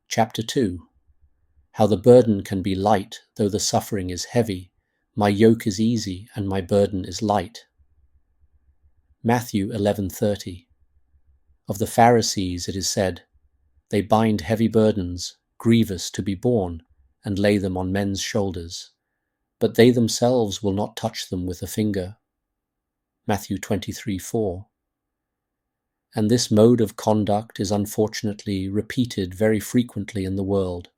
Chapter 2. How the burden can be light, though the suffering is heavy. My yoke is easy, and my burden is light. Matthew 11:30. Of the Pharisees it is said, They bind heavy burdens, grievous to be borne, and lay them on men's shoulders, but they themselves will not touch them with a finger. Matthew 23:4. And this mode of conduct is unfortunately repeated very frequently in the world.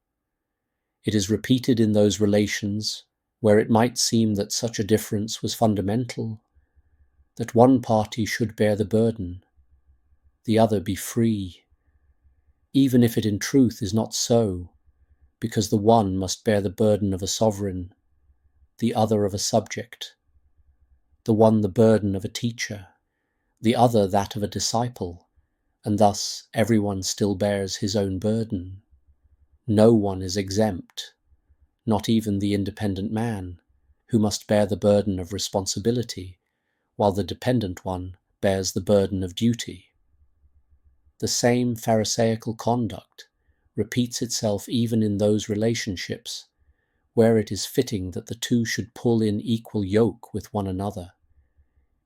It is repeated in those relations where it might seem that such a difference was fundamental, that one party should bear the burden, the other be free, even if it in truth is not so, because the one must bear the burden of a sovereign, the other of a subject, the one the burden of a teacher, the other that of a disciple, and thus everyone still bears his own burden. No one is exempt, not even the independent man, who must bear the burden of responsibility, while the dependent one bears the burden of duty. The same Pharisaical conduct repeats itself even in those relationships where it is fitting that the two should pull in equal yoke with one another,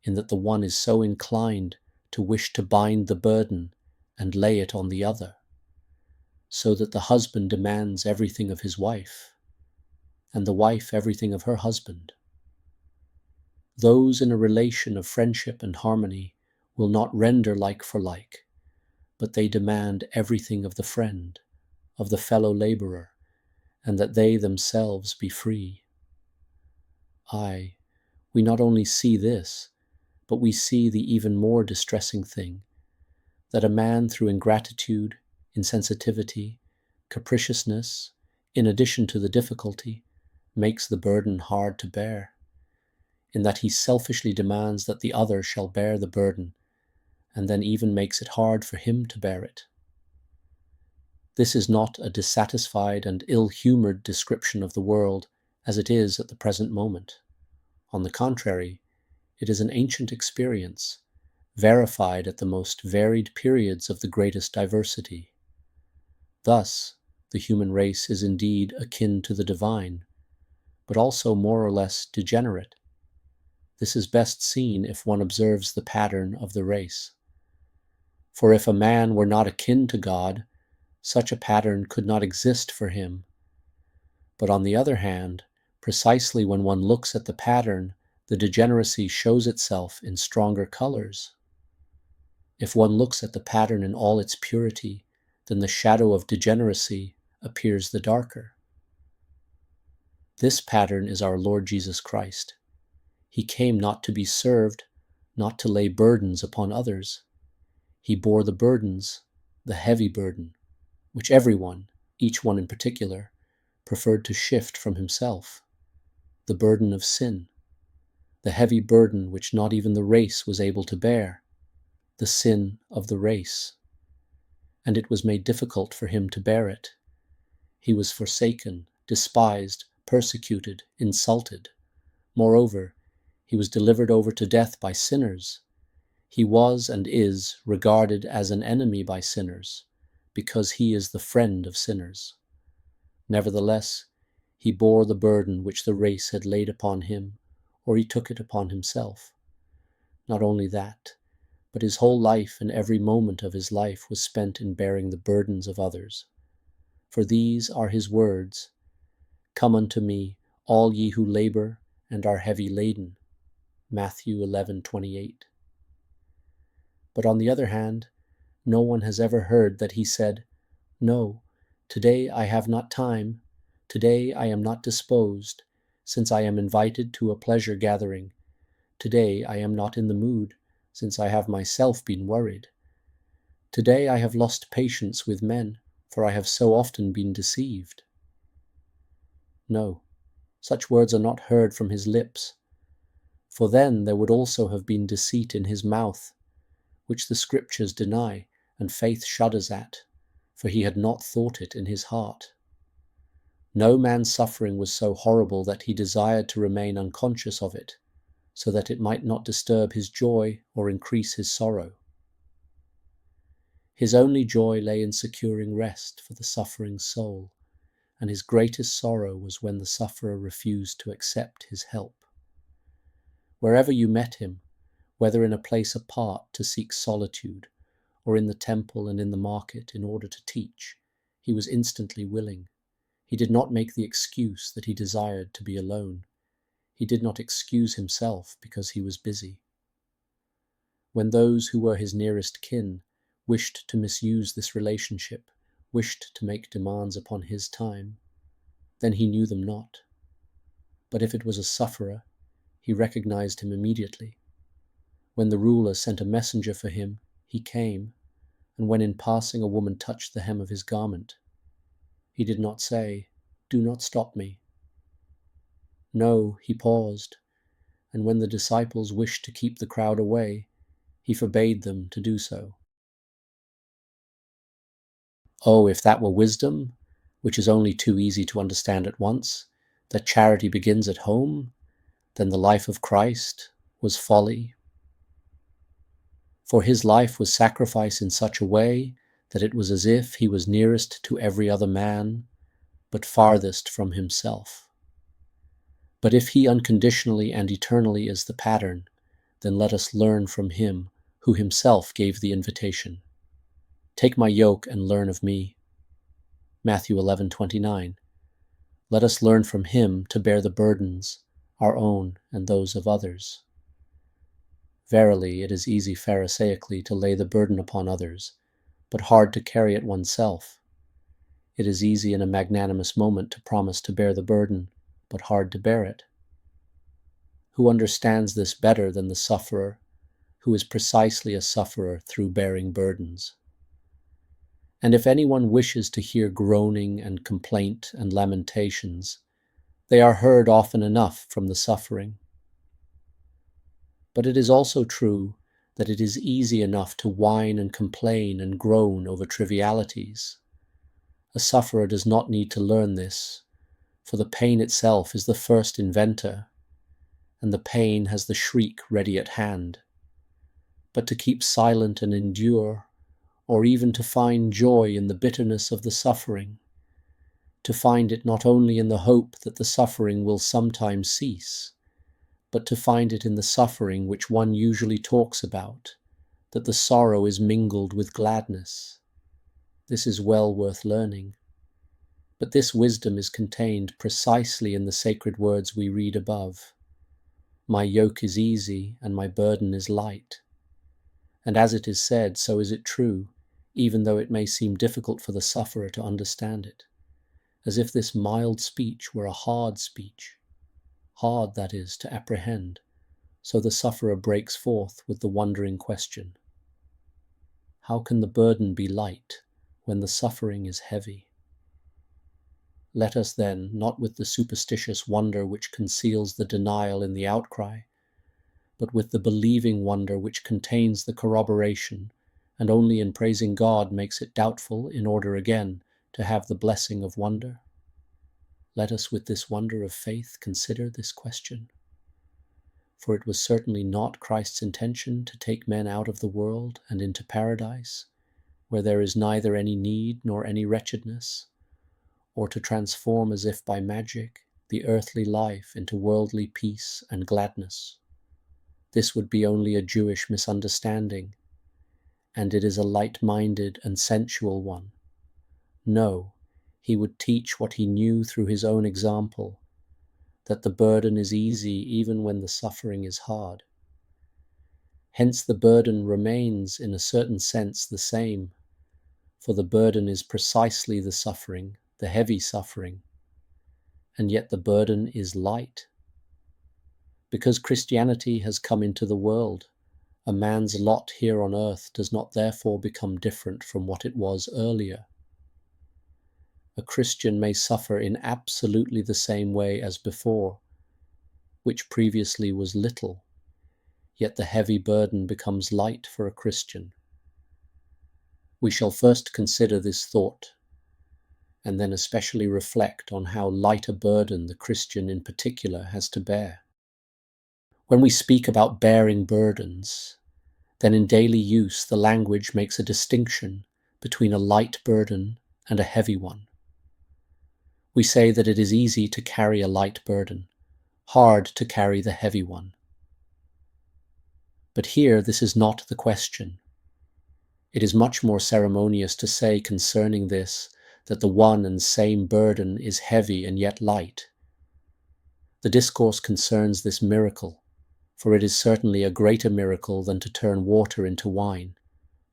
in that the one is so inclined to wish to bind the burden and lay it on the other, so that the husband demands everything of his wife, and the wife everything of her husband. Those in a relation of friendship and harmony will not render like for like, but they demand everything of the friend, of the fellow laborer, and that they themselves be free. Aye, we not only see this, but we see the even more distressing thing, that a man through ingratitude, insensitivity, capriciousness, in addition to the difficulty, makes the burden hard to bear, in that he selfishly demands that the other shall bear the burden, and then even makes it hard for him to bear it. This is not a dissatisfied and ill-humoured description of the world as it is at the present moment. On the contrary, it is an ancient experience, verified at the most varied periods of the greatest diversity. Thus, the human race is indeed akin to the divine, but also more or less degenerate. This is best seen if one observes the pattern of the race. For if a man were not akin to God, such a pattern could not exist for him. But on the other hand, precisely when one looks at the pattern, the degeneracy shows itself in stronger colors. If one looks at the pattern in all its purity, then the shadow of degeneracy appears the darker. This pattern is our Lord Jesus Christ. He came not to be served, not to lay burdens upon others. He bore the burdens, the heavy burden, which everyone, each one in particular, preferred to shift from himself, the burden of sin, the heavy burden which not even the race was able to bear, the sin of the race. And it was made difficult for him to bear it. He was forsaken, despised, persecuted, insulted. Moreover, he was delivered over to death by sinners. He was and is regarded as an enemy by sinners, because he is the friend of sinners. Nevertheless, he bore the burden which the race had laid upon him, or he took it upon himself. Not only that, but his whole life and every moment of his life was spent in bearing the burdens of others. For these are his words, Come unto me, all ye who labor and are heavy laden. Matthew 11:28. But on the other hand, no one has ever heard that he said, No, today I have not time, today I am not disposed, since I am invited to a pleasure gathering. Today I am not in the mood, since I have myself been worried. Today I have lost patience with men, for I have so often been deceived. No, such words are not heard from his lips, for then there would also have been deceit in his mouth, which the Scriptures deny, and faith shudders at, for he had not thought it in his heart. No man's suffering was so horrible that he desired to remain unconscious of it, so that it might not disturb his joy or increase his sorrow. His only joy lay in securing rest for the suffering soul, and his greatest sorrow was when the sufferer refused to accept his help. Wherever you met him, whether in a place apart to seek solitude, or in the temple and in the market in order to teach, he was instantly willing. He did not make the excuse that he desired to be alone. He did not excuse himself because he was busy. When those who were his nearest kin wished to misuse this relationship, wished to make demands upon his time, then he knew them not. But if it was a sufferer, he recognized him immediately. When the ruler sent a messenger for him, he came, and when in passing a woman touched the hem of his garment, he did not say, "Do not stop me." No, he paused, and when the disciples wished to keep the crowd away, he forbade them to do so. Oh, if that were wisdom, which is only too easy to understand at once, that charity begins at home, then the life of Christ was folly. For his life was sacrifice in such a way that it was as if he was nearest to every other man, but farthest from himself. But if he unconditionally and eternally is the pattern, then let us learn from him who himself gave the invitation. Take my yoke and learn of me. Matthew 11:29. Let us learn from him to bear the burdens, our own and those of others. Verily, it is easy pharisaically to lay the burden upon others, but hard to carry it oneself. It is easy in a magnanimous moment to promise to bear the burden, but hard to bear it. Who understands this better than the sufferer, who is precisely a sufferer through bearing burdens? And if anyone wishes to hear groaning and complaint and lamentations, they are heard often enough from the suffering. But it is also true that it is easy enough to whine and complain and groan over trivialities. A sufferer does not need to learn this, for the pain itself is the first inventor, and the pain has the shriek ready at hand. But to keep silent and endure, or even to find joy in the bitterness of the suffering, to find it not only in the hope that the suffering will sometime cease, but to find it in the suffering which one usually talks about, that the sorrow is mingled with gladness. This is well worth learning. But this wisdom is contained precisely in the sacred words we read above. My yoke is easy and my burden is light. And as it is said, so is it true, even though it may seem difficult for the sufferer to understand it, as if this mild speech were a hard speech. Hard, that is, to apprehend, so the sufferer breaks forth with the wondering question: how can the burden be light when the suffering is heavy? Let us then, not with the superstitious wonder which conceals the denial in the outcry, but with the believing wonder which contains the corroboration, and only in praising God makes it doubtful in order again to have the blessing of wonder. Let us with this wonder of faith consider this question. For it was certainly not Christ's intention to take men out of the world and into paradise, where there is neither any need nor any wretchedness, or to transform as if by magic the earthly life into worldly peace and gladness. This would be only a Jewish misunderstanding, and it is a light-minded and sensual one. No, he would teach what he knew through his own example, that the burden is easy even when the suffering is hard. Hence the burden remains in a certain sense the same, for the burden is precisely the suffering, the heavy suffering, and yet the burden is light. Because Christianity has come into the world, a man's lot here on earth does not therefore become different from what it was earlier. A Christian may suffer in absolutely the same way as before, which previously was little, yet the heavy burden becomes light for a Christian. We shall first consider this thought, and then especially reflect on how light a burden the Christian in particular has to bear. When we speak about bearing burdens, then in daily use the language makes a distinction between a light burden and a heavy one. We say that it is easy to carry a light burden, hard to carry the heavy one. But here this is not the question. It is much more ceremonious to say concerning this that the one and same burden is heavy and yet light. The discourse concerns this miracle, for it is certainly a greater miracle than to turn water into wine,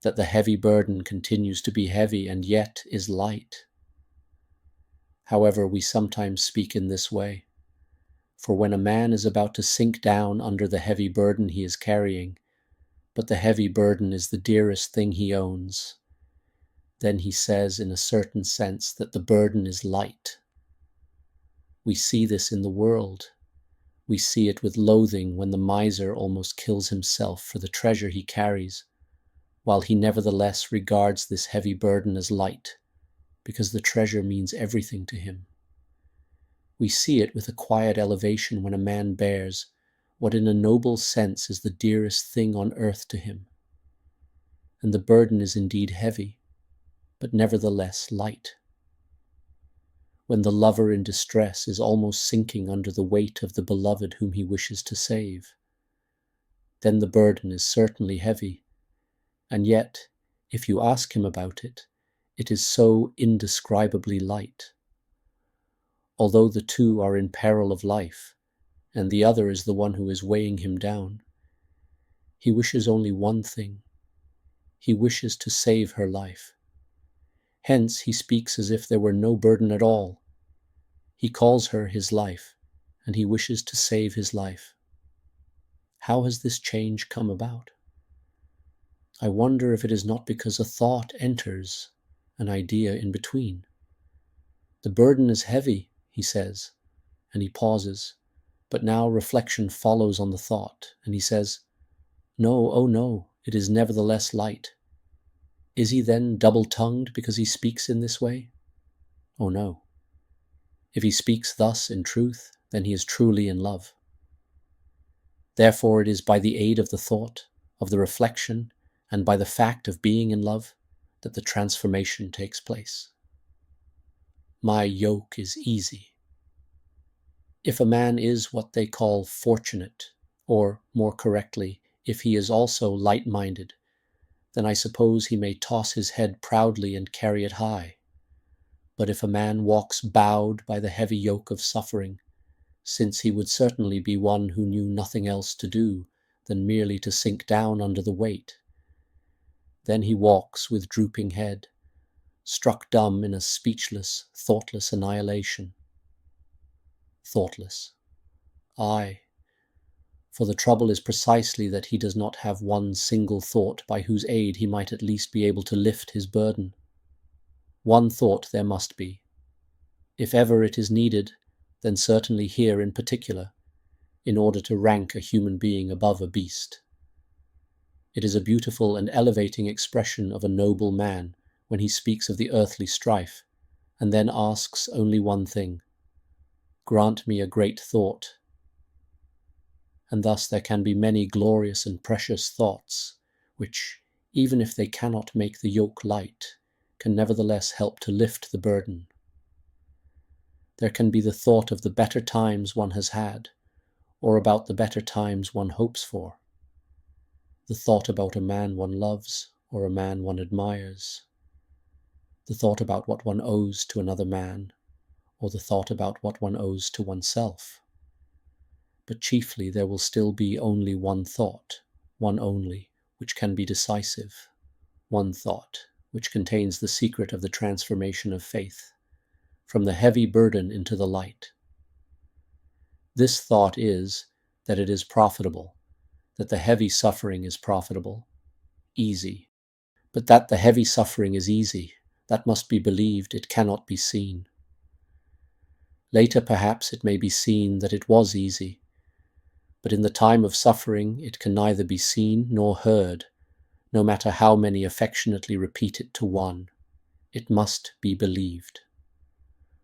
that the heavy burden continues to be heavy and yet is light. However, we sometimes speak in this way, for when a man is about to sink down under the heavy burden he is carrying, but the heavy burden is the dearest thing he owns, then he says in a certain sense that the burden is light. We see this in the world. We see it with loathing when the miser almost kills himself for the treasure he carries, while he nevertheless regards this heavy burden as light, because the treasure means everything to him. We see it with a quiet elevation when a man bears what in a noble sense is the dearest thing on earth to him. And the burden is indeed heavy, but nevertheless light. When the lover in distress is almost sinking under the weight of the beloved whom he wishes to save, then the burden is certainly heavy, and yet, if you ask him about it, it is so indescribably light. Although the two are in peril of life, and the other is the one who is weighing him down, he wishes only one thing. He wishes to save her life. Hence he speaks as if there were no burden at all. He calls her his life, and he wishes to save his life. How has this change come about? I wonder if it is not because a thought enters, an idea in between. The burden is heavy, he says, and he pauses, but now reflection follows on the thought, and he says, "No, oh no, it is nevertheless light." Is he then double-tongued because he speaks in this way? Oh no. If he speaks thus in truth, then he is truly in love. Therefore it is by the aid of the thought, of the reflection, and by the fact of being in love, that the transformation takes place. My yoke is easy. If a man is what they call fortunate, or more correctly, if he is also light-minded, then I suppose he may toss his head proudly and carry it high. But if a man walks bowed by the heavy yoke of suffering, since he would certainly be one who knew nothing else to do than merely to sink down under the weight, then he walks with drooping head, struck dumb in a speechless, thoughtless annihilation. Thoughtless. Aye, for the trouble is precisely that he does not have one single thought by whose aid he might at least be able to lift his burden. One thought there must be. If ever it is needed, then certainly here in particular, in order to rank a human being above a beast. It is a beautiful and elevating expression of a noble man when he speaks of the earthly strife, and then asks only one thing: grant me a great thought. And thus there can be many glorious and precious thoughts, which, even if they cannot make the yoke light, can nevertheless help to lift the burden. There can be the thought of the better times one has had, or about the better times one hopes for. The thought about a man one loves, or a man one admires. The thought about what one owes to another man, or the thought about what one owes to oneself. But chiefly there will still be only one thought, one only, which can be decisive, one thought, which contains the secret of the transformation of faith, from the heavy burden into the light. This thought is that it is profitable, that the heavy suffering is profitable, easy. But that the heavy suffering is easy, that must be believed, it cannot be seen. Later perhaps it may be seen that it was easy, but in the time of suffering it can neither be seen nor heard, no matter how many affectionately repeat it to one. It must be believed.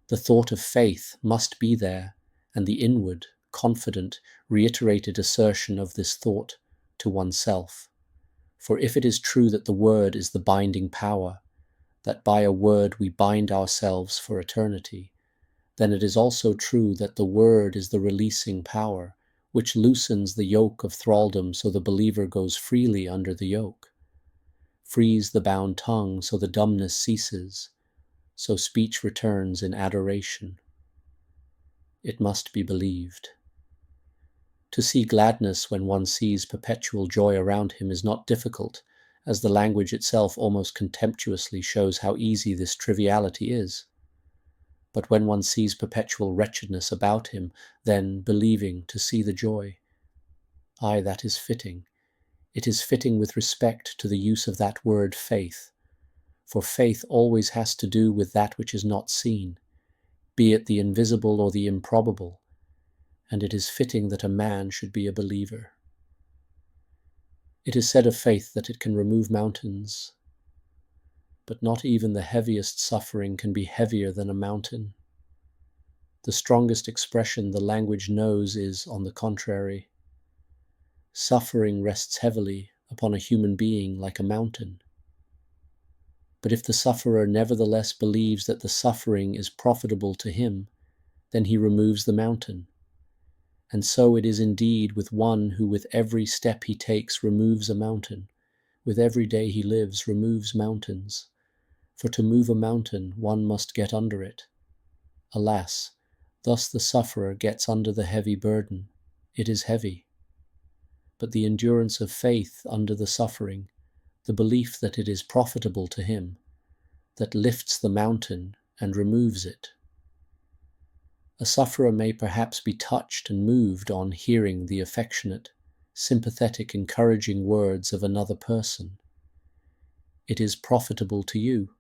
The thought of faith must be there, and the inward, confident, reiterated assertion of this thought to oneself, For if it is true that the word is the binding power, that by a word we bind ourselves for eternity, then it is also true that the word is the releasing power, which loosens the yoke of thraldom so the believer goes freely under the yoke, frees the bound tongue so the dumbness ceases, so speech returns in adoration. It must be believed. To see gladness when one sees perpetual joy around him is not difficult, as the language itself almost contemptuously shows how easy this triviality is. But when one sees perpetual wretchedness about him, then, believing, to see the joy, aye, that is fitting. It is fitting with respect to the use of that word faith, for faith always has to do with that which is not seen, be it the invisible or the improbable, and it is fitting that a man should be a believer. It is said of faith that it can remove mountains, but not even the heaviest suffering can be heavier than a mountain. The strongest expression the language knows is, on the contrary, suffering rests heavily upon a human being like a mountain. But if the sufferer nevertheless believes that the suffering is profitable to him, then he removes the mountain. And so it is indeed with one who with every step he takes removes a mountain, with every day he lives removes mountains. For to move a mountain one must get under it. Alas, thus the sufferer gets under the heavy burden. It is heavy. But the endurance of faith under the suffering, the belief that it is profitable to him, that lifts the mountain and removes it. A sufferer may perhaps be touched and moved on hearing the affectionate, sympathetic, encouraging words of another person. It is profitable to you.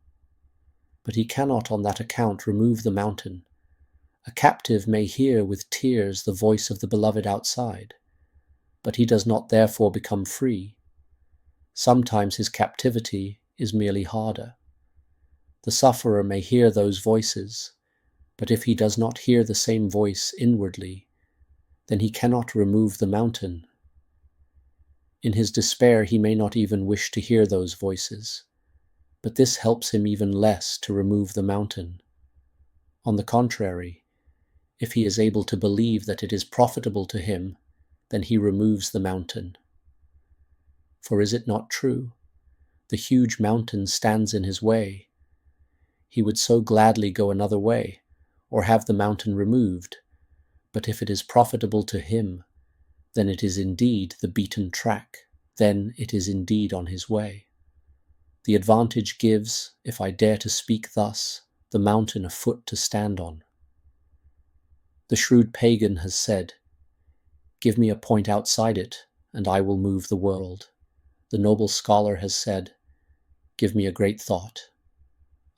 But he cannot on that account remove the mountain. A captive may hear with tears the voice of the beloved outside, but he does not therefore become free. Sometimes his captivity is merely harder. The sufferer may hear those voices, but if he does not hear the same voice inwardly, then he cannot remove the mountain. In his despair he may not even wish to hear those voices, but this helps him even less to remove the mountain. On the contrary, if he is able to believe that it is profitable to him, then he removes the mountain. For is it not true? The huge mountain stands in his way. He would so gladly go another way, or have the mountain removed, but if it is profitable to him, then it is indeed the beaten track, then it is indeed on his way. The advantage gives, if I dare to speak thus, the mountain a foot to stand on. The shrewd pagan has said, "Give me a point outside it, and I will move the world." The noble scholar has said, "Give me a great thought."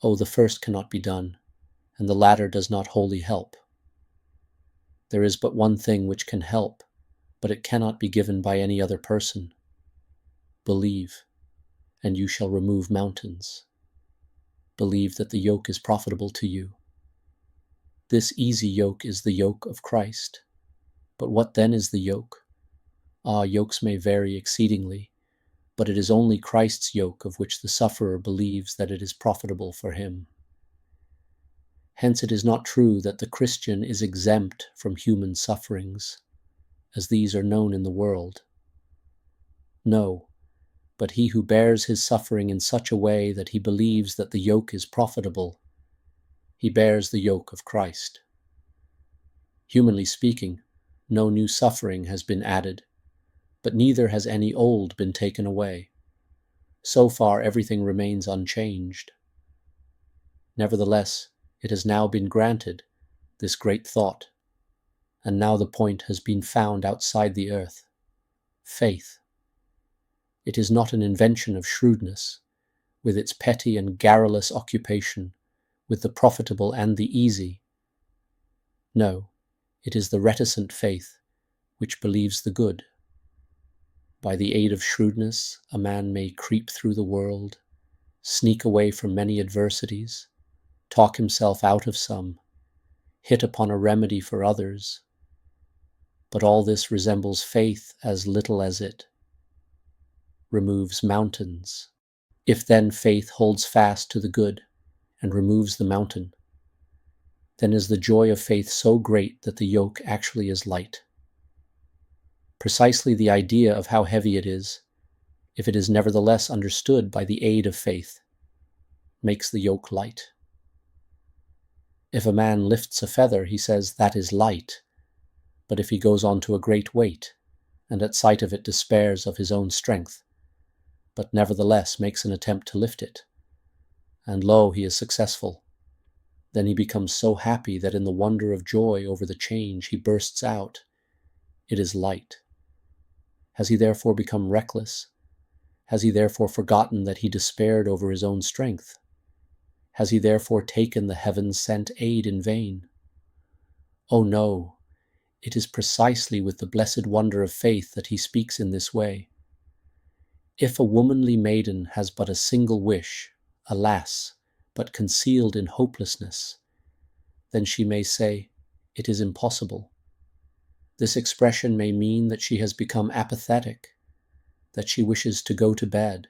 Oh, the first cannot be done, and the latter does not wholly help. There is but one thing which can help, but it cannot be given by any other person. Believe, and you shall remove mountains. Believe that the yoke is profitable to you. This easy yoke is the yoke of Christ. But what then is the yoke? Yokes may vary exceedingly, but it is only Christ's yoke of which the sufferer believes that it is profitable for him. Hence it is not true that the Christian is exempt from human sufferings, as these are known in the world. No, but he who bears his suffering in such a way that he believes that the yoke is profitable, he bears the yoke of Christ. Humanly speaking, no new suffering has been added, but neither has any old been taken away. So far everything remains unchanged. Nevertheless, it has now been granted, this great thought, and now the point has been found outside the earth. Faith. It is not an invention of shrewdness, with its petty and garrulous occupation, with the profitable and the easy. No, it is the reticent faith, which believes the good. By the aid of shrewdness, a man may creep through the world, sneak away from many adversities, talk himself out of some, hit upon a remedy for others. But all this resembles faith as little as it. removes mountains. If then faith holds fast to the good and removes the mountain, then is the joy of faith so great that the yoke actually is light. Precisely the idea of how heavy it is, if it is nevertheless understood by the aid of faith, makes the yoke light. If a man lifts a feather, he says, "That is light," but if he goes on to a great weight, and at sight of it despairs of his own strength, but nevertheless makes an attempt to lift it, and lo, he is successful, then he becomes so happy that in the wonder of joy over the change he bursts out, "It is light." Has he therefore become reckless? Has he therefore forgotten that he despaired over his own strength? Has he therefore taken the heaven-sent aid in vain? Oh no, it is precisely with the blessed wonder of faith that he speaks in this way. If a womanly maiden has but a single wish, alas, but concealed in hopelessness, then she may say, "It is impossible." This expression may mean that she has become apathetic, that she wishes to go to bed,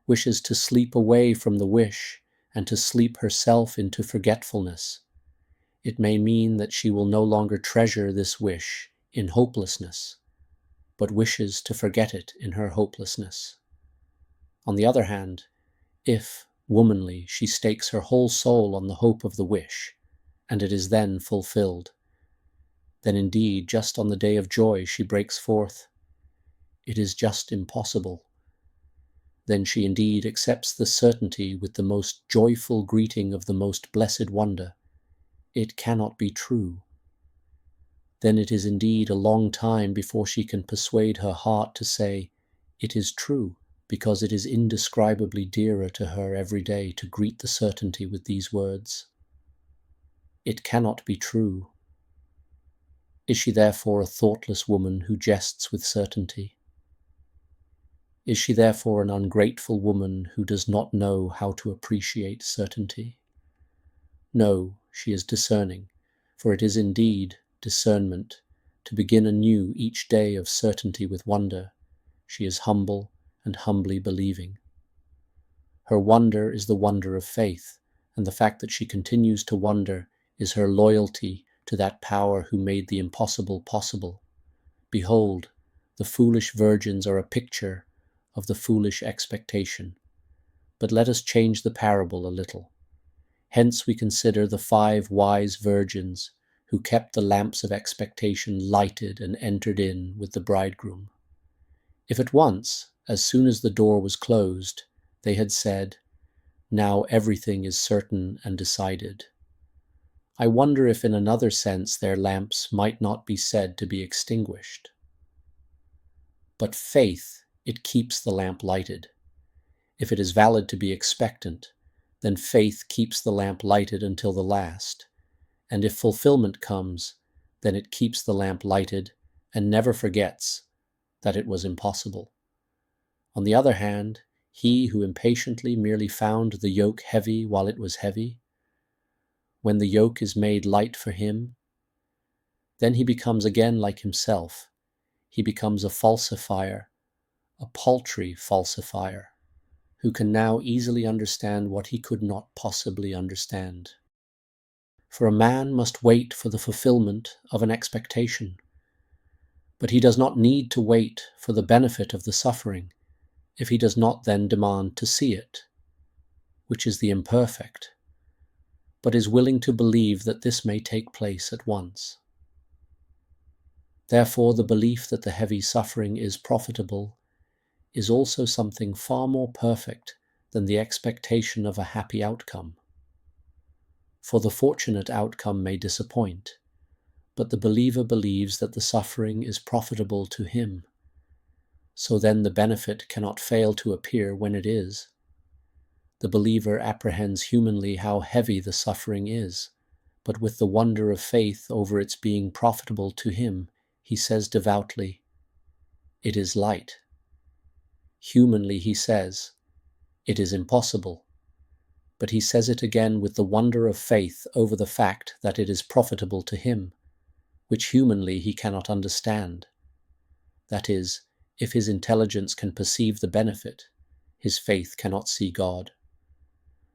wishes to sleep away from the wish, and to sleep herself into forgetfulness. It may mean that she will no longer treasure this wish in hopelessness, but wishes to forget it in her hopelessness. On the other hand, if, womanly, she stakes her whole soul on the hope of the wish, and it is then fulfilled, then indeed just on the day of joy she breaks forth, "It is just impossible." Then she indeed accepts the certainty with the most joyful greeting of the most blessed wonder, "It cannot be true." Then it is indeed a long time before she can persuade her heart to say, "It is true," because it is indescribably dearer to her every day to greet the certainty with these words, "It cannot be true." Is she therefore a thoughtless woman who jests with certainty? Is she therefore an ungrateful woman who does not know how to appreciate certainty? No, she is discerning, for it is indeed discernment to begin anew each day of certainty with wonder. She is humble and humbly believing. Her wonder is the wonder of faith, and the fact that she continues to wonder is her loyalty to that power who made the impossible possible. Behold, the foolish virgins are a picture of the foolish expectation. But let us change the parable a little. Hence we consider the 5 wise virgins who kept the lamps of expectation lighted and entered in with the bridegroom. If at once, as soon as the door was closed, they had said, "Now everything is certain and decided," I wonder if in another sense their lamps might not be said to be extinguished. But faith, it keeps the lamp lighted. If it is valid to be expectant, then faith keeps the lamp lighted until the last, and if fulfillment comes, then it keeps the lamp lighted and never forgets that it was impossible. On the other hand, he who impatiently merely found the yoke heavy while it was heavy, when the yoke is made light for him, then he becomes again like himself. He becomes a falsifier, a paltry falsifier, who can now easily understand what he could not possibly understand. For a man must wait for the fulfillment of an expectation, but he does not need to wait for the benefit of the suffering if he does not then demand to see it, which is the imperfect, but is willing to believe that this may take place at once. Therefore, the belief that the heavy suffering is profitable is also something far more perfect than the expectation of a happy outcome. For the fortunate outcome may disappoint, but the believer believes that the suffering is profitable to him. So then the benefit cannot fail to appear when it is. The believer apprehends humanly how heavy the suffering is, but with the wonder of faith over its being profitable to him, he says devoutly, "It is light." Humanly he says, "It is impossible," but he says it again with the wonder of faith over the fact that it is profitable to him, which humanly he cannot understand. That is, If his intelligence can perceive the benefit, his faith cannot see God.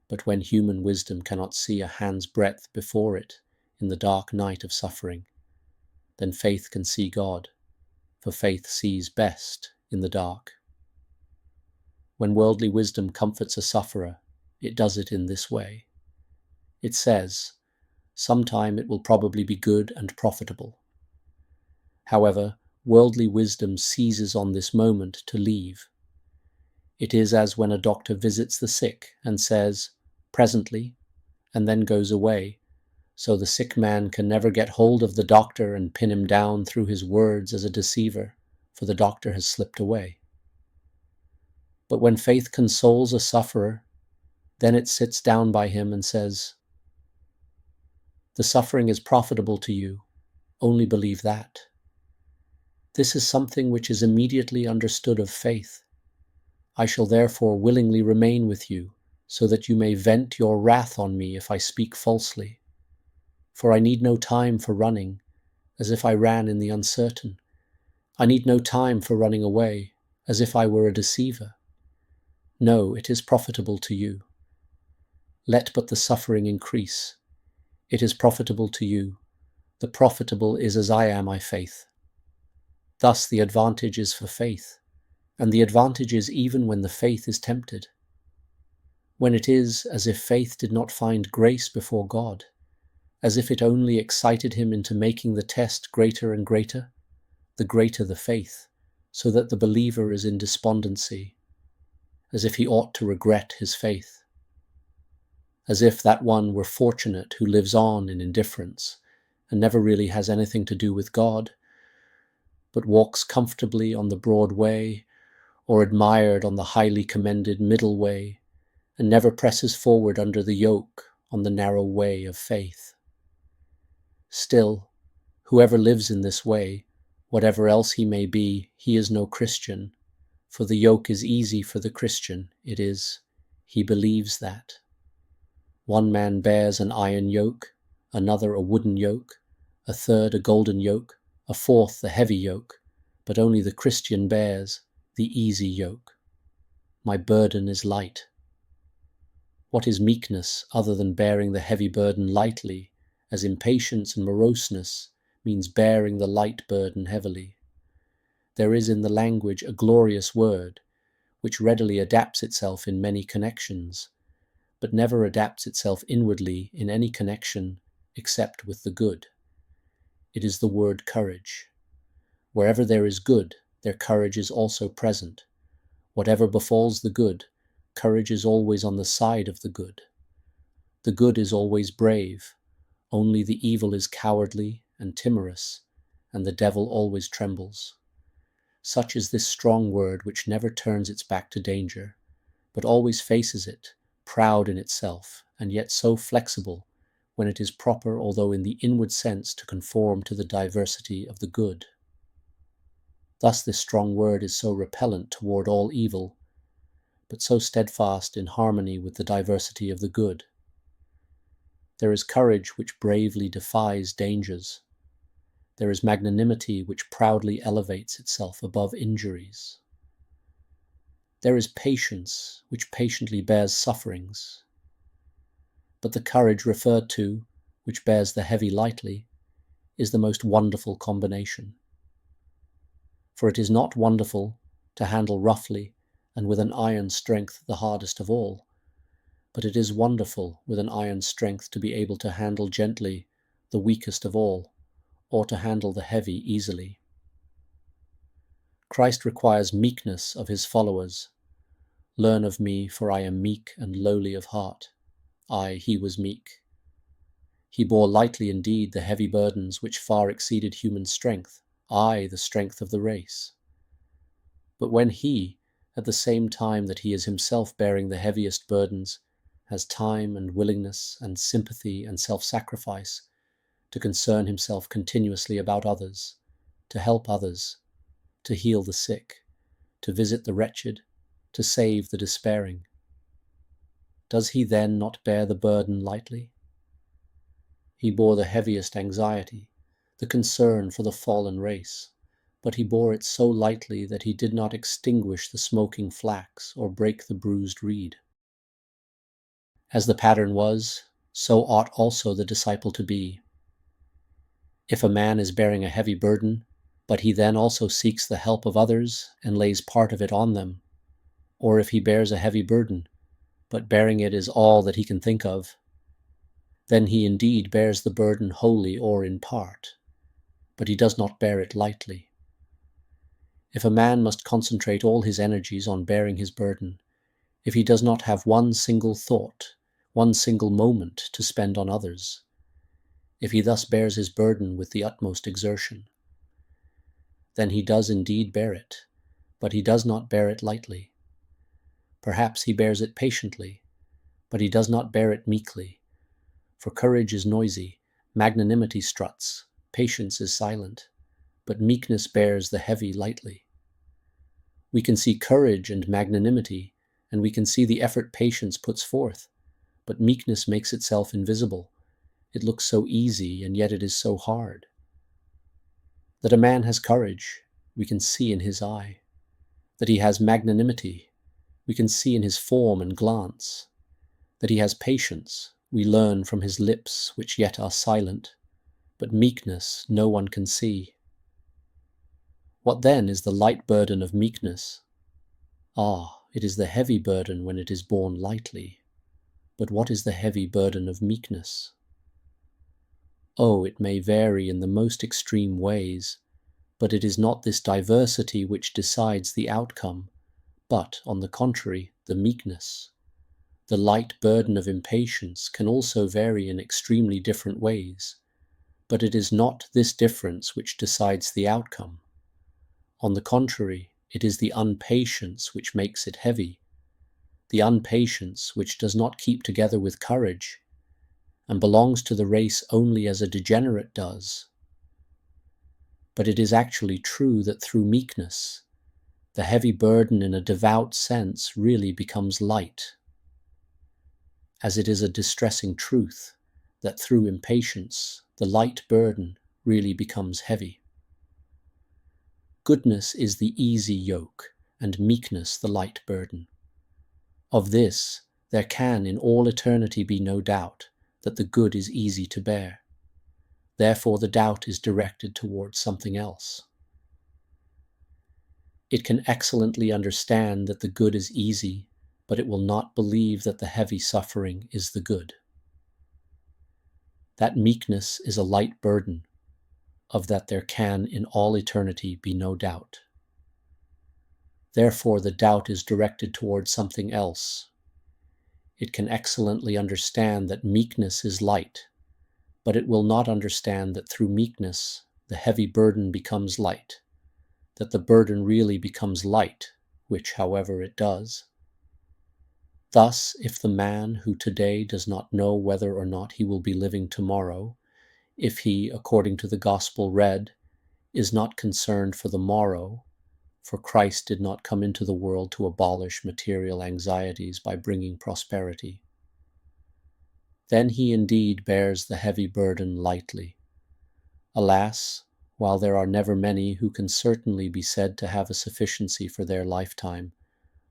But when human wisdom cannot see a hand's breadth before it in the dark night of suffering, then faith can see God, for faith sees best in the dark. When worldly wisdom comforts a sufferer, it does it in this way. It says, "Sometime it will probably be good and profitable." However, worldly wisdom seizes on this moment to leave. It is as when a doctor visits the sick and says, "Presently," and then goes away, so the sick man can never get hold of the doctor and pin him down through his words as a deceiver, for the doctor has slipped away. But when faith consoles a sufferer, then it sits down by him and says, "The suffering is profitable to you, only believe that." This is something which is immediately understood of faith. I shall therefore willingly remain with you, so that you may vent your wrath on me if I speak falsely. For I need no time for running, as if I ran in the uncertain. I need no time for running away, as if I were a deceiver. No, it is profitable to you. Let but the suffering increase. It is profitable to you. The profitable is as I am, faith. Thus the advantage is for faith, and the advantage is even when the faith is tempted. When it is as if faith did not find grace before God, as if it only excited him into making the test greater and greater, the greater the faith, so that the believer is in despondency, as if he ought to regret his faith. As if that one were fortunate who lives on in indifference and never really has anything to do with God, but walks comfortably on the broad way, or admired on the highly commended middle way, and never presses forward under the yoke on the narrow way of faith. Still, whoever lives in this way, whatever else he may be, he is no Christian, for the yoke is easy for the Christian. It is, he believes that. One man bears an iron yoke, another a wooden yoke, a third a golden yoke, a fourth the heavy yoke, but only the Christian bears the easy yoke. My burden is light. What is meekness other than bearing the heavy burden lightly, as impatience and moroseness means bearing the light burden heavily? There is in the language a glorious word, which readily adapts itself in many connections, but never adapts itself inwardly in any connection except with the good. It is the word courage. Wherever there is good, there courage is also present. Whatever befalls the good, courage is always on the side of the good. The good is always brave, only the evil is cowardly and timorous, and the devil always trembles. Such is this strong word which never turns its back to danger, but always faces it, proud in itself, and yet so flexible when it is proper, although in the inward sense, to conform to the diversity of the good. Thus this strong word is so repellent toward all evil, but so steadfast in harmony with the diversity of the good. There is courage which bravely defies dangers. There is magnanimity which proudly elevates itself above injuries. There is patience which patiently bears sufferings. But the courage referred to, which bears the heavy lightly, is the most wonderful combination. For it is not wonderful to handle roughly and with an iron strength the hardest of all, but it is wonderful with an iron strength to be able to handle gently the weakest of all, or to handle the heavy easily. Christ requires meekness of his followers. Learn of me, for I am meek and lowly of heart. He was meek. He bore lightly indeed the heavy burdens which far exceeded human strength, the strength of the race. But when he, at the same time that he is himself bearing the heaviest burdens, has time and willingness and sympathy and self-sacrifice to concern himself continuously about others, to help others, to heal the sick, to visit the wretched, to save the despairing, does he then not bear the burden lightly? He bore the heaviest anxiety, the concern for the fallen race, but he bore it so lightly that he did not extinguish the smoking flax or break the bruised reed. As the pattern was, so ought also the disciple to be. If a man is bearing a heavy burden, but he then also seeks the help of others and lays part of it on them, or if he bears a heavy burden, but bearing it is all that he can think of, then he indeed bears the burden wholly or in part, but he does not bear it lightly. If a man must concentrate all his energies on bearing his burden, if he does not have one single thought, one single moment to spend on others, if he thus bears his burden with the utmost exertion, then he does indeed bear it, but he does not bear it lightly. Perhaps he bears it patiently, but he does not bear it meekly, for courage is noisy, magnanimity struts, patience is silent, but meekness bears the heavy lightly. We can see courage and magnanimity, and we can see the effort patience puts forth, but meekness makes itself invisible. It looks so easy, and yet it is so hard. That a man has courage, we can see in his eye. That he has magnanimity, we can see in his form and glance. That he has patience, we learn from his lips which yet are silent, but meekness no one can see. What then is the light burden of meekness? Ah, it is the heavy burden when it is borne lightly. But what is the heavy burden of meekness? Oh, it may vary in the most extreme ways, but it is not this diversity which decides the outcome, but, on the contrary, the meekness. The light burden of impatience can also vary in extremely different ways, but it is not this difference which decides the outcome. On the contrary, it is the unpatience which makes it heavy, the unpatience which does not keep together with courage, and belongs to the race only as a degenerate does. But it is actually true that through meekness, the heavy burden in a devout sense really becomes light, as it is a distressing truth that through impatience, the light burden really becomes heavy. Goodness is the easy yoke, and meekness the light burden. Of this, there can in all eternity be no doubt, that the good is easy to bear. Therefore the doubt is directed towards something else. It can excellently understand that the good is easy, but it will not believe that the heavy suffering is the good. That meekness is a light burden, of that there can in all eternity be no doubt. Therefore the doubt is directed towards something else. It can excellently understand that meekness is light, but it will not understand that through meekness the heavy burden becomes light, that the burden really becomes light, which, however, it does. Thus, if the man who today does not know whether or not he will be living tomorrow, if he, according to the gospel read, is not concerned for the morrow, for Christ did not come into the world to abolish material anxieties by bringing prosperity, then he indeed bears the heavy burden lightly. Alas, while there are never many who can certainly be said to have a sufficiency for their lifetime,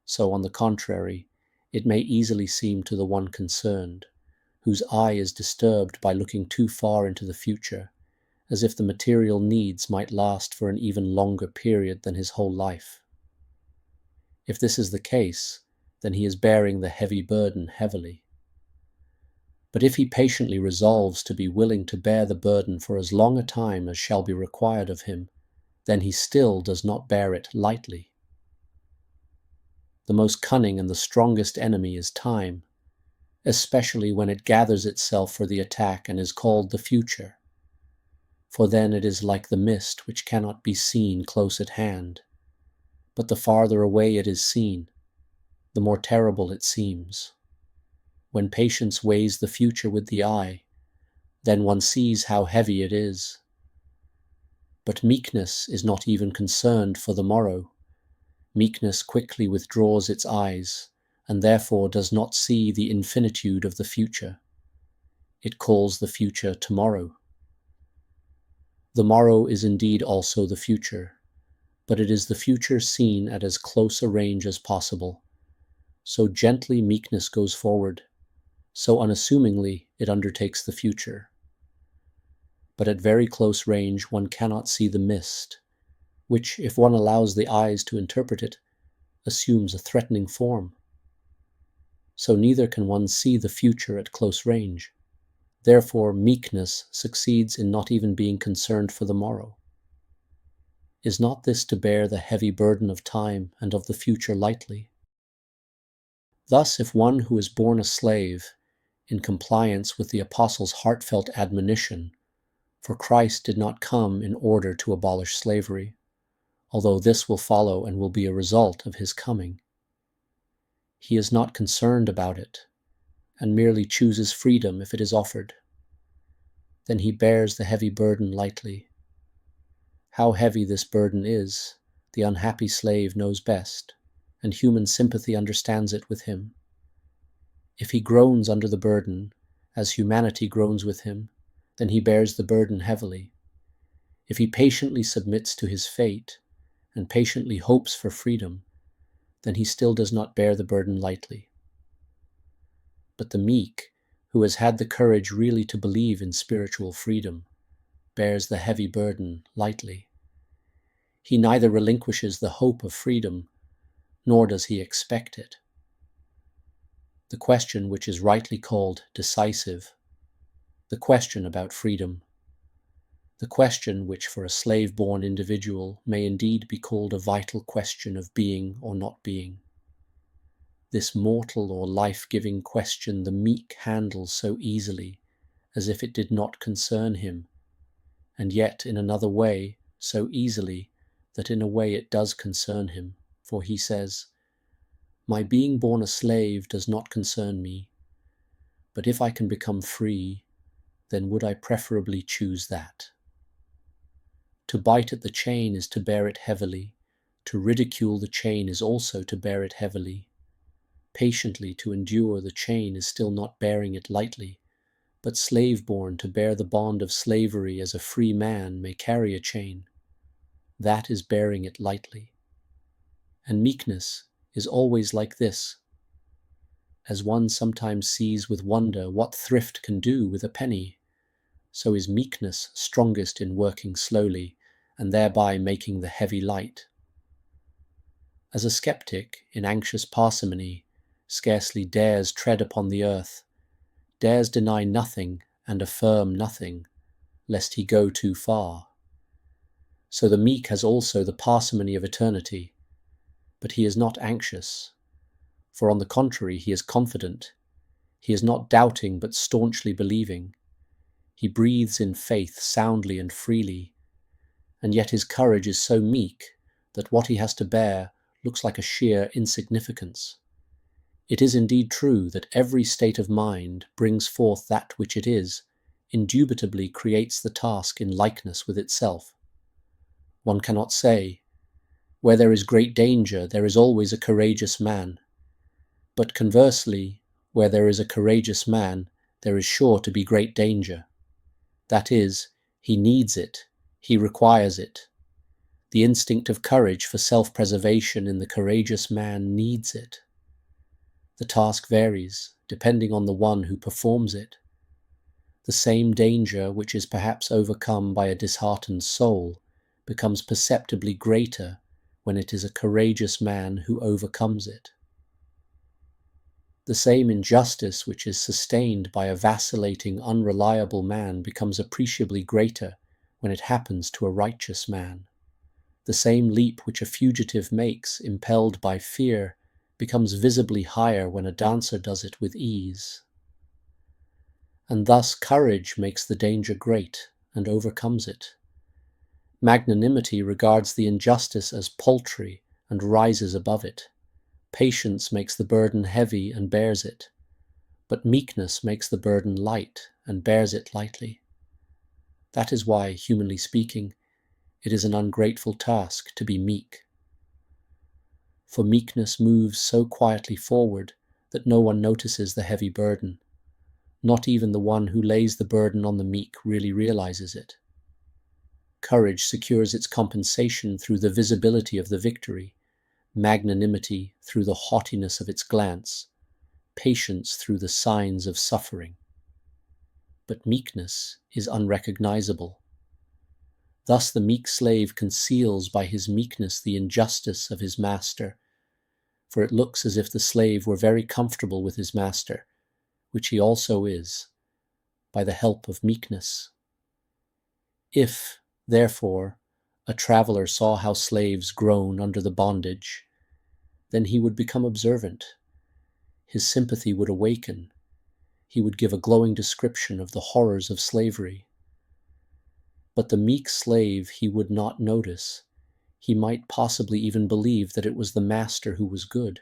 so on the contrary, it may easily seem to the one concerned, whose eye is disturbed by looking too far into the future, as if the material needs might last for an even longer period than his whole life. If this is the case, then he is bearing the heavy burden heavily. But if he patiently resolves to be willing to bear the burden for as long a time as shall be required of him, then he still does not bear it lightly. The most cunning and the strongest enemy is time, especially when it gathers itself for the attack and is called the future. For then it is like the mist which cannot be seen close at hand, but the farther away it is seen, the more terrible it seems. When patience weighs the future with the eye, then one sees how heavy it is. But meekness is not even concerned for the morrow. Meekness quickly withdraws its eyes, and therefore does not see the infinitude of the future. It calls the future tomorrow. The morrow is indeed also the future, but it is the future seen at as close a range as possible. So gently meekness goes forward, so unassumingly it undertakes the future. But at very close range one cannot see the mist, which, if one allows the eyes to interpret it, assumes a threatening form. So neither can one see the future at close range. Therefore, meekness succeeds in not even being concerned for the morrow. Is not this to bear the heavy burden of time and of the future lightly? Thus, if one who is born a slave, in compliance with the Apostle's heartfelt admonition, for Christ did not come in order to abolish slavery, although this will follow and will be a result of his coming. He is not concerned about it, and merely chooses freedom if it is offered. Then he bears the heavy burden lightly. How heavy this burden is, the unhappy slave knows best, and human sympathy understands it with him. If he groans under the burden, as humanity groans with him, then he bears the burden heavily. If he patiently submits to his fate, and patiently hopes for freedom, then he still does not bear the burden lightly. But the meek, who has had the courage really to believe in spiritual freedom, bears the heavy burden lightly. He neither relinquishes the hope of freedom, nor does he expect it. The question which is rightly called decisive, the question about freedom, the question which for a slave-born individual may indeed be called a vital question of being or not being. This mortal or life-giving question the meek handles so easily, as if it did not concern him, and yet in another way so easily that in a way it does concern him, for he says, "My being born a slave does not concern me, but if I can become free, then would I preferably choose that." To bite at the chain is to bear it heavily, to ridicule the chain is also to bear it heavily. Patiently to endure the chain is still not bearing it lightly, but slave-born to bear the bond of slavery as a free man may carry a chain. That is bearing it lightly. And meekness is always like this. As one sometimes sees with wonder what thrift can do with a penny, so is meekness strongest in working slowly, and thereby making the heavy light. As a skeptic, in anxious parsimony, scarcely dares tread upon the earth, dares deny nothing and affirm nothing, lest he go too far. So the meek has also the parsimony of eternity, but he is not anxious, for on the contrary he is confident. He is not doubting but staunchly believing. He breathes in faith soundly and freely, and yet his courage is so meek that what he has to bear looks like a sheer insignificance. It is indeed true that every state of mind brings forth that which it is, indubitably creates the task in likeness with itself. One cannot say, "Where there is great danger, there is always a courageous man." But conversely, where there is a courageous man, there is sure to be great danger. That is, he needs it, he requires it. The instinct of courage for self-preservation in the courageous man needs it. The task varies, depending on the one who performs it. The same danger which is perhaps overcome by a disheartened soul becomes perceptibly greater when it is a courageous man who overcomes it. The same injustice which is sustained by a vacillating, unreliable man becomes appreciably greater when it happens to a righteous man. The same leap which a fugitive makes, impelled by fear, becomes visibly higher when a dancer does it with ease. And thus courage makes the danger great and overcomes it. Magnanimity regards the injustice as paltry and rises above it. Patience makes the burden heavy and bears it, but meekness makes the burden light and bears it lightly. That is why, humanly speaking, it is an ungrateful task to be meek. For meekness moves so quietly forward that no one notices the heavy burden. Not even the one who lays the burden on the meek really realizes it. Courage secures its compensation through the visibility of the victory, magnanimity through the haughtiness of its glance, patience through the signs of suffering. But meekness is unrecognizable. Thus the meek slave conceals by his meekness the injustice of his master, for it looks as if the slave were very comfortable with his master, which he also is, by the help of meekness. If, therefore, a traveler saw how slaves groan under the bondage, then he would become observant. His sympathy would awaken. He would give a glowing description of the horrors of slavery. But the meek slave he would not notice. He might possibly even believe that it was the master who was good.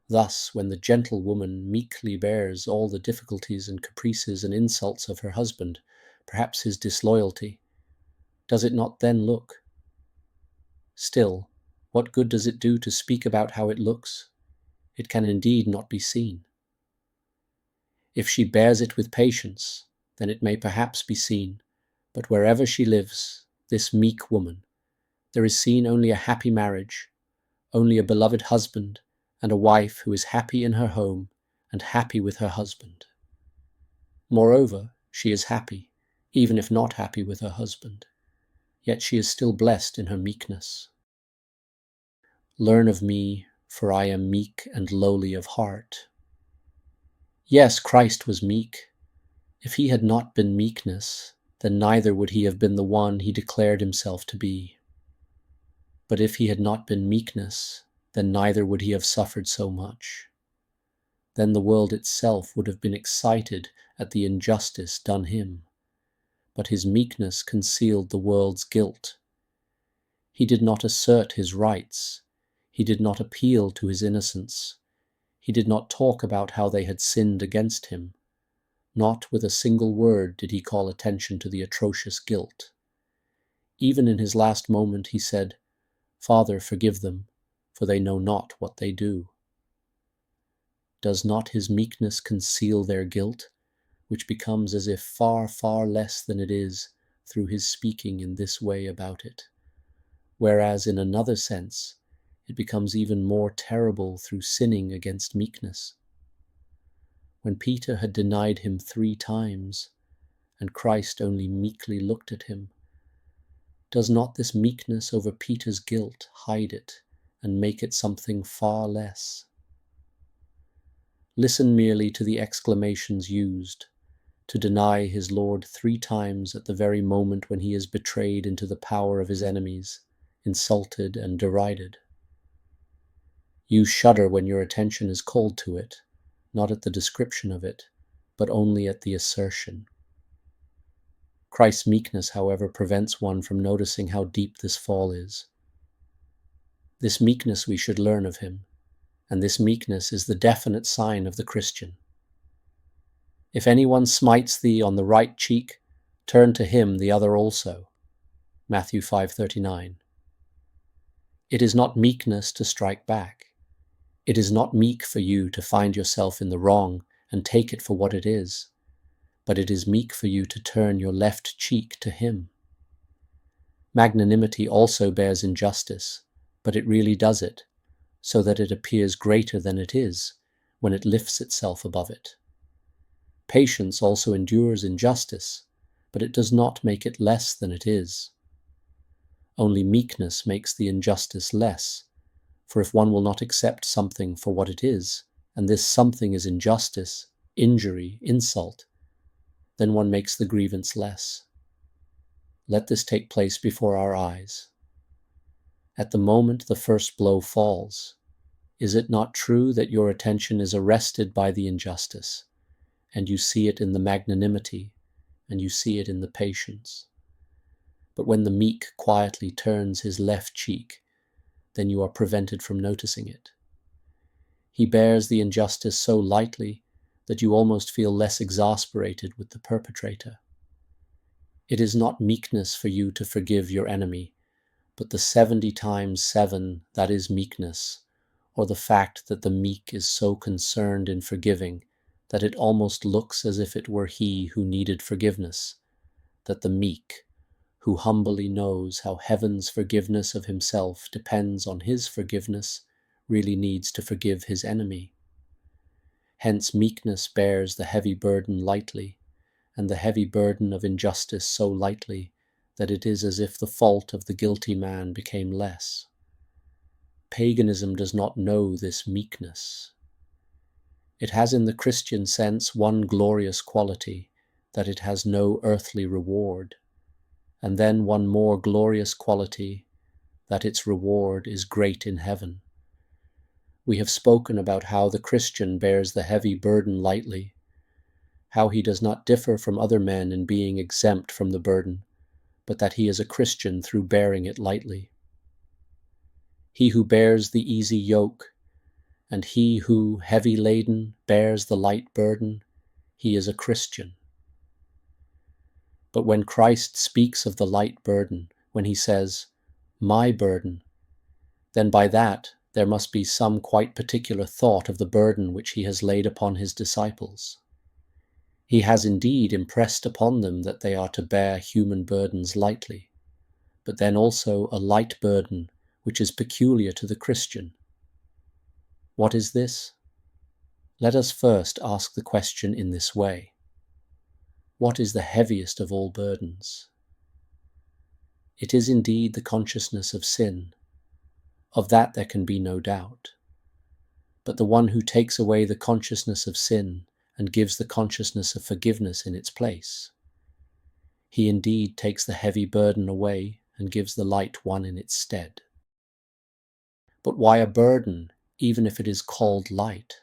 Thus, when the gentle woman meekly bears all the difficulties and caprices and insults of her husband, perhaps his disloyalty, does it not then look? Still, what good does it do to speak about how it looks? It can indeed not be seen. If she bears it with patience, then it may perhaps be seen, but wherever she lives, this meek woman, there is seen only a happy marriage, only a beloved husband, and a wife who is happy in her home and happy with her husband. Moreover, she is happy, even if not happy with her husband, yet she is still blessed in her meekness. Learn of me, for I am meek and lowly of heart. Yes, Christ was meek. If he had not been meekness, then neither would he have been the one he declared himself to be. But if he had not been meekness, then neither would he have suffered so much. Then the world itself would have been excited at the injustice done him. But his meekness concealed the world's guilt. He did not assert his rights. He did not appeal to his innocence. He did not talk about how they had sinned against him. Not with a single word did he call attention to the atrocious guilt. Even in his last moment he said, "Father, forgive them, for they know not what they do." Does not his meekness conceal their guilt, which becomes as if far, far less than it is through his speaking in this way about it, whereas in another sense it becomes even more terrible through sinning against meekness? When Peter had denied him 3 times, and Christ only meekly looked at him, does not this meekness over Peter's guilt hide it and make it something far less? Listen merely to the exclamations used, to deny his Lord 3 times at the very moment when he is betrayed into the power of his enemies, insulted and derided. You shudder when your attention is called to it, not at the description of it, but only at the assertion. Christ's meekness, however, prevents one from noticing how deep this fall is. This meekness we should learn of him, and this meekness is the definite sign of the Christian. If anyone smites thee on the right cheek, turn to him the other also. Matthew 5:39. It is not meekness to strike back. It is not meek for you to find yourself in the wrong and take it for what it is, but it is meek for you to turn your left cheek to him. Magnanimity also bears injustice, but it really does it, so that it appears greater than it is when it lifts itself above it. Patience also endures injustice, but it does not make it less than it is. Only meekness makes the injustice less, for if one will not accept something for what it is, and this something is injustice, injury, insult, then one makes the grievance less. Let this take place before our eyes. At the moment the first blow falls, is it not true that your attention is arrested by the injustice, and you see it in the magnanimity, and you see it in the patience? But when the meek quietly turns his left cheek, then you are prevented from noticing it. He bears the injustice so lightly that you almost feel less exasperated with the perpetrator. It is not meekness for you to forgive your enemy, but the 70 times 7 that is meekness, or the fact that the meek is so concerned in forgiving that it almost looks as if it were he who needed forgiveness, that the meek, who humbly knows how heaven's forgiveness of himself depends on his forgiveness, really needs to forgive his enemy. Hence meekness bears the heavy burden lightly, and the heavy burden of injustice so lightly that it is as if the fault of the guilty man became less. Paganism does not know this meekness. It has in the Christian sense one glorious quality, that it has no earthly reward, and then one more glorious quality, that its reward is great in heaven. We have spoken about how the Christian bears the heavy burden lightly, how he does not differ from other men in being exempt from the burden, but that he is a Christian through bearing it lightly. He who bears the easy yoke, and he who, heavy laden, bears the light burden, he is a Christian. But when Christ speaks of the light burden, when he says, "My burden," then by that there must be some quite particular thought of the burden which he has laid upon his disciples. He has indeed impressed upon them that they are to bear human burdens lightly, but then also a light burden which is peculiar to the Christian. What is this? Let us first ask the question in this way. What is the heaviest of all burdens? It is indeed the consciousness of sin. Of that there can be no doubt. But the one who takes away the consciousness of sin and gives the consciousness of forgiveness in its place, he indeed takes the heavy burden away and gives the light one in its stead. But why a burden, even if it is called light?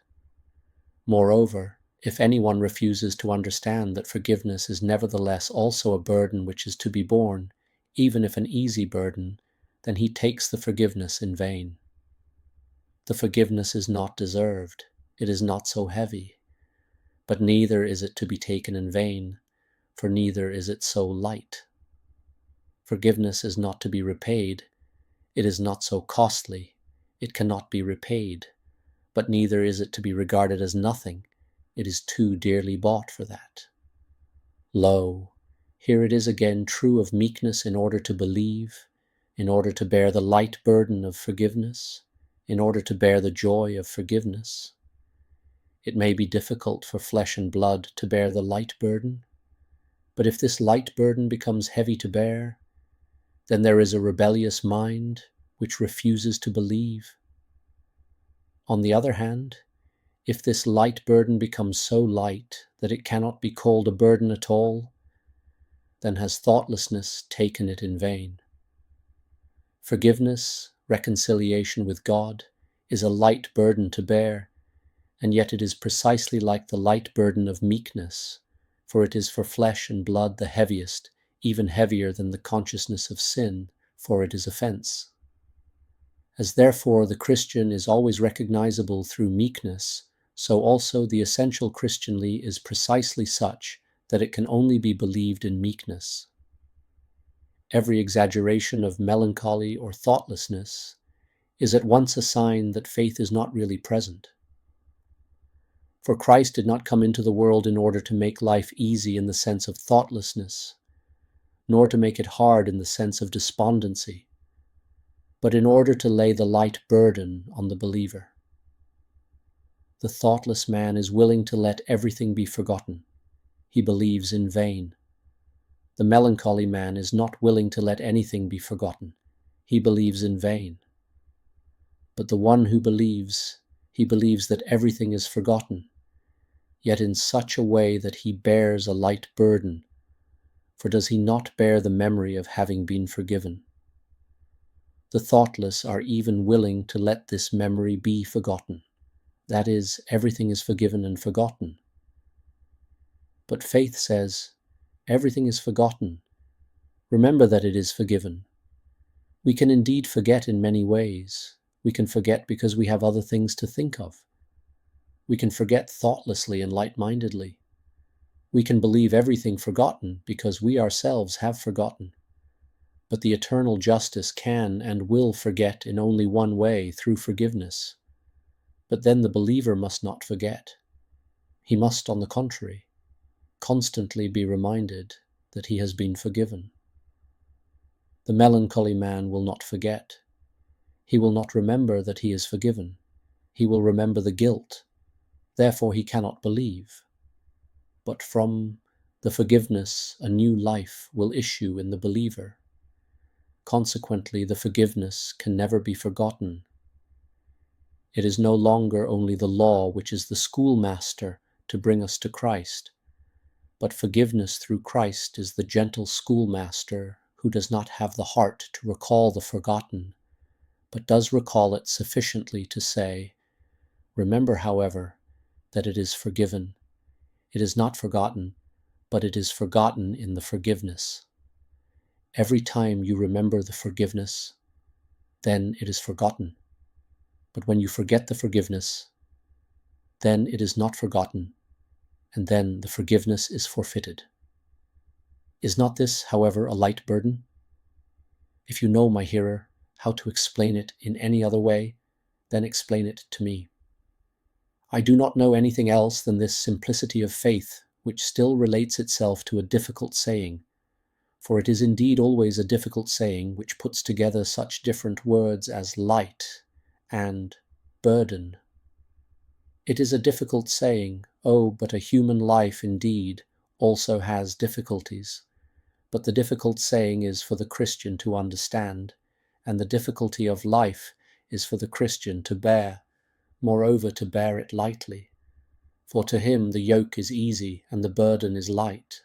Moreover, if anyone refuses to understand that forgiveness is nevertheless also a burden which is to be borne, even if an easy burden, then he takes the forgiveness in vain. The forgiveness is not deserved, it is not so heavy, but neither is it to be taken in vain, for neither is it so light. Forgiveness is not to be repaid, it is not so costly, it cannot be repaid, but neither is it to be regarded as nothing, it is too dearly bought for that. Lo, here it is again true of meekness in order to believe, in order to bear the light burden of forgiveness, in order to bear the joy of forgiveness. It may be difficult for flesh and blood to bear the light burden, but if this light burden becomes heavy to bear, then there is a rebellious mind which refuses to believe. On the other hand, if this light burden becomes so light that it cannot be called a burden at all, then has thoughtlessness taken it in vain. Forgiveness, reconciliation with God, is a light burden to bear, and yet it is precisely like the light burden of meekness, for it is for flesh and blood the heaviest, even heavier than the consciousness of sin, for it is offense. As therefore the Christian is always recognizable through meekness, so also the essential Christianly is precisely such that it can only be believed in meekness. Every exaggeration of melancholy or thoughtlessness is at once a sign that faith is not really present. For Christ did not come into the world in order to make life easy in the sense of thoughtlessness, nor to make it hard in the sense of despondency, but in order to lay the light burden on the believer. The thoughtless man is willing to let everything be forgotten. He believes in vain. The melancholy man is not willing to let anything be forgotten. He believes in vain. But the one who believes, he believes that everything is forgotten, yet in such a way that he bears a light burden, for does he not bear the memory of having been forgiven? The thoughtless are even willing to let this memory be forgotten. That is, everything is forgiven and forgotten. But faith says, everything is forgotten. Remember that it is forgiven. We can indeed forget in many ways. We can forget because we have other things to think of. We can forget thoughtlessly and light-mindedly. We can believe everything forgotten because we ourselves have forgotten. But the eternal justice can and will forget in only one way, through forgiveness. But then the believer must not forget. He must, on the contrary, constantly be reminded that he has been forgiven. The melancholy man will not forget. He will not remember that he is forgiven. He will remember the guilt. Therefore he cannot believe. But from the forgiveness, a new life will issue in the believer. Consequently, the forgiveness can never be forgotten. It is no longer only the law which is the schoolmaster to bring us to Christ, but forgiveness through Christ is the gentle schoolmaster who does not have the heart to recall the forgotten, but does recall it sufficiently to say, "Remember, however, that it is forgiven. It is not forgotten, but it is forgotten in the forgiveness." Every time you remember the forgiveness, then it is forgotten. But when you forget the forgiveness, then it is not forgotten, and then the forgiveness is forfeited. Is not this, however, a light burden? If you know, my hearer, how to explain it in any other way, then explain it to me. I do not know anything else than this simplicity of faith, which still relates itself to a difficult saying, for it is indeed always a difficult saying which puts together such different words as light and burden. It is a difficult saying, oh, but a human life indeed also has difficulties. But the difficult saying is for the Christian to understand, and the difficulty of life is for the Christian to bear, moreover to bear it lightly. For to him the yoke is easy and the burden is light.